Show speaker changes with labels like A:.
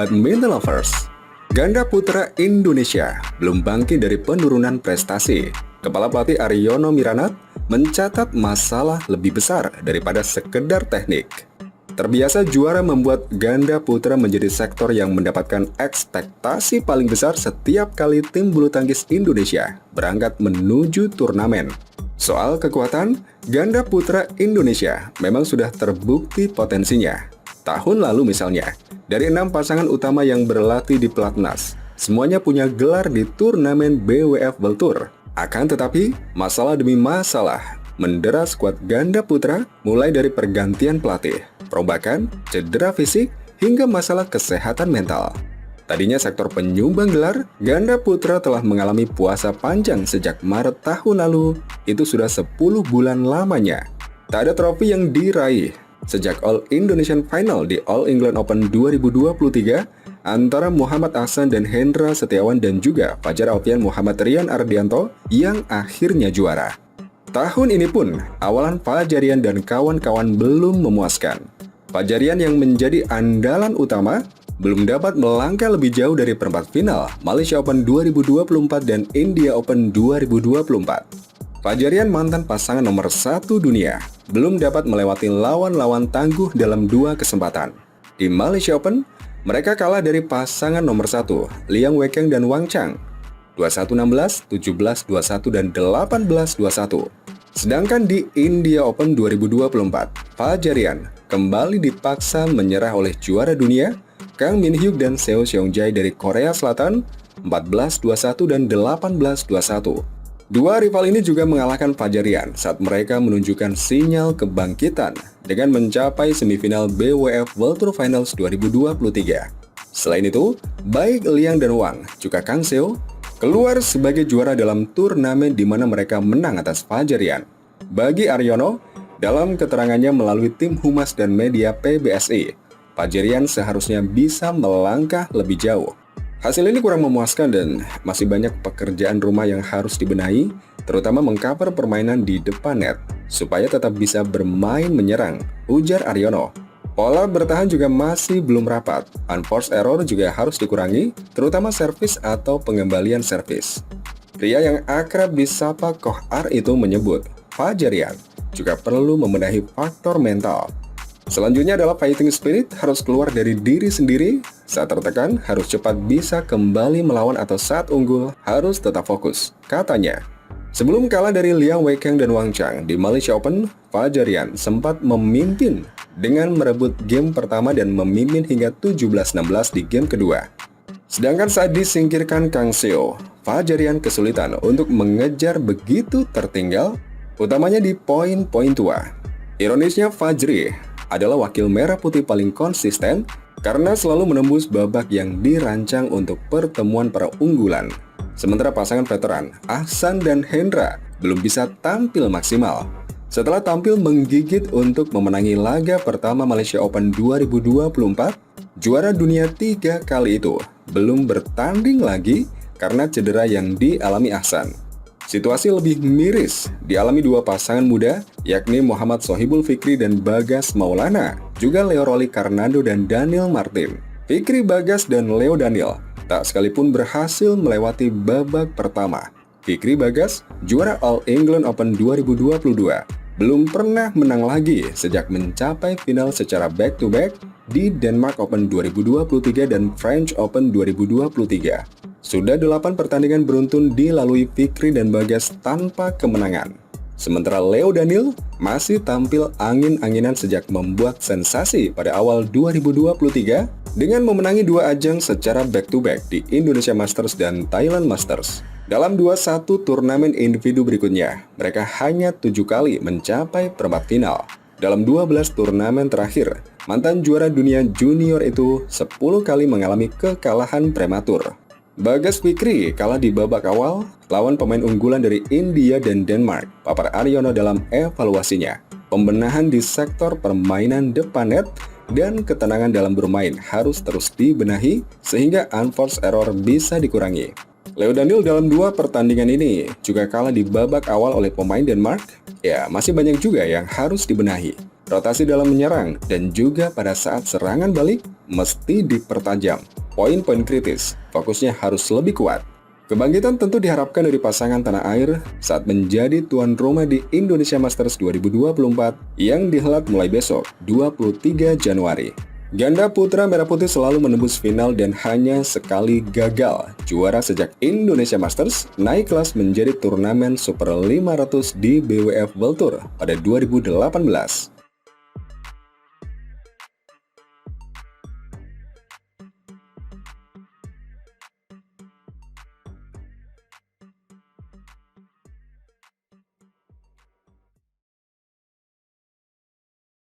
A: Badminton Lovers. Ganda putra Indonesia belum bangkit dari penurunan prestasi. Kepala pelatih Aryono Miranat mencatat masalah lebih besar daripada sekedar teknik. Terbiasa juara membuat ganda putra menjadi sektor yang mendapatkan ekspektasi paling besar setiap kali tim bulu tangkis Indonesia berangkat menuju turnamen. Soal kekuatan, ganda putra Indonesia memang sudah terbukti potensinya. Tahun lalu misalnya, dari 6 pasangan utama yang berlatih di Pelatnas, semuanya punya gelar di turnamen BWF World Tour. Akan tetapi, masalah demi masalah mendera skuad ganda putra mulai dari pergantian pelatih, perombakan, cedera fisik, hingga masalah kesehatan mental. Tadinya sektor penyumbang gelar, ganda putra telah mengalami puasa panjang sejak Maret tahun lalu. Itu sudah 10 bulan lamanya. Tak ada trofi yang diraih sejak All Indonesian Final di All England Open 2023 antara Muhammad Ahsan dan Hendra Setiawan dan juga Fajar Alfian Muhammad Rian Ardianto yang akhirnya juara. Tahun ini pun, awalan Fajarian dan kawan-kawan belum memuaskan. Fajarian yang menjadi andalan utama belum dapat melangkah lebih jauh dari perempat final Malaysia Open 2024 dan India Open 2024. Fajarian mantan pasangan nomor 1 dunia belum dapat melewati lawan-lawan tangguh dalam 2 kesempatan. Di Malaysia Open, mereka kalah dari pasangan nomor 1, Liang Weikeng dan Wang Chang, 21-16, 17-21, dan 18-21. Sedangkan di India Open 2024, Fajarian kembali dipaksa menyerah oleh juara dunia, Kang Min Hyuk dan Seo Seong Jae dari Korea Selatan, 14-21 dan 18-21. Dua rival ini juga mengalahkan Fajarian saat mereka menunjukkan sinyal kebangkitan dengan mencapai semifinal BWF World Tour Finals 2023. Selain itu, baik Liang dan Wang, juga Kang Seo, keluar sebagai juara dalam turnamen di mana mereka menang atas Fajarian. Bagi Aryono, dalam keterangannya melalui tim humas dan media PBSI, Fajarian seharusnya bisa melangkah lebih jauh. Hasil ini kurang memuaskan dan masih banyak pekerjaan rumah yang harus dibenahi, terutama mengcover permainan di depan net, supaya tetap bisa bermain menyerang, ujar Aryono. Pola bertahan juga masih belum rapat, unforced error juga harus dikurangi, terutama servis atau pengembalian servis. Pria yang akrab disapa Koh Ar itu menyebut, Fajarian juga perlu membenahi faktor mental. Selanjutnya adalah fighting spirit harus keluar dari diri sendiri, saat tertekan harus cepat bisa kembali melawan atau saat unggul harus tetap fokus, katanya. Sebelum kalah dari Liang Weikeng dan Wang Chang di Malaysia Open, Fajarian sempat memimpin dengan merebut game pertama dan memimpin hingga 17-16 di game kedua. Sedangkan saat disingkirkan Kang Seo, Fajarian kesulitan untuk mengejar begitu tertinggal, utamanya di poin-poin tua. Ironisnya Fajri adalah wakil merah putih paling konsisten karena selalu menembus babak yang dirancang untuk pertemuan para unggulan. Sementara pasangan veteran Ahsan dan Hendra belum bisa tampil maksimal. Setelah tampil menggigit untuk memenangi laga pertama Malaysia Open 2024, juara dunia 3 kali itu belum bertanding lagi karena cedera yang dialami Ahsan. Situasi lebih miris dialami dua pasangan muda, yakni Muhammad Sohibul Fikri dan Bagas Maulana, juga Leo Rolly Karnando dan Daniel Martin. Fikri, Bagas, dan Leo Daniel tak sekalipun berhasil melewati babak pertama. Fikri Bagas, juara All England Open 2022, belum pernah menang lagi sejak mencapai final secara back-to-back di Denmark Open 2023 dan French Open 2023. Sudah 8 pertandingan beruntun dilalui Fikri dan Bagas tanpa kemenangan. Sementara Leo Daniel masih tampil angin-anginan sejak membuat sensasi pada awal 2023 dengan memenangi 2 ajang secara back-to-back di Indonesia Masters dan Thailand Masters. Dalam 21 turnamen individu berikutnya, mereka hanya 7 kali mencapai perempat final. Dalam 12 turnamen terakhir, mantan juara dunia junior itu 10 kali mengalami kekalahan prematur. Bagas Fikri kalah di babak awal lawan pemain unggulan dari India dan Denmark, papar Aryono dalam evaluasinya. Pembenahan di sektor permainan depan net dan ketenangan dalam bermain harus terus dibenahi sehingga unforced error bisa dikurangi. Leo Daniel dalam 2 pertandingan ini juga kalah di babak awal oleh pemain Denmark. Ya, masih banyak juga yang harus dibenahi. rotasi dalam menyerang, dan juga pada saat serangan balik mesti dipertajam. Poin-poin kritis, fokusnya harus lebih kuat. Kebangkitan tentu diharapkan dari pasangan tanah air saat menjadi tuan rumah di Indonesia Masters 2024 yang dihelat mulai besok, 23 Januari. Ganda putra merah putih selalu menembus final dan hanya sekali gagal juara sejak Indonesia Masters naik kelas menjadi turnamen Super 500 di BWF World Tour pada 2018.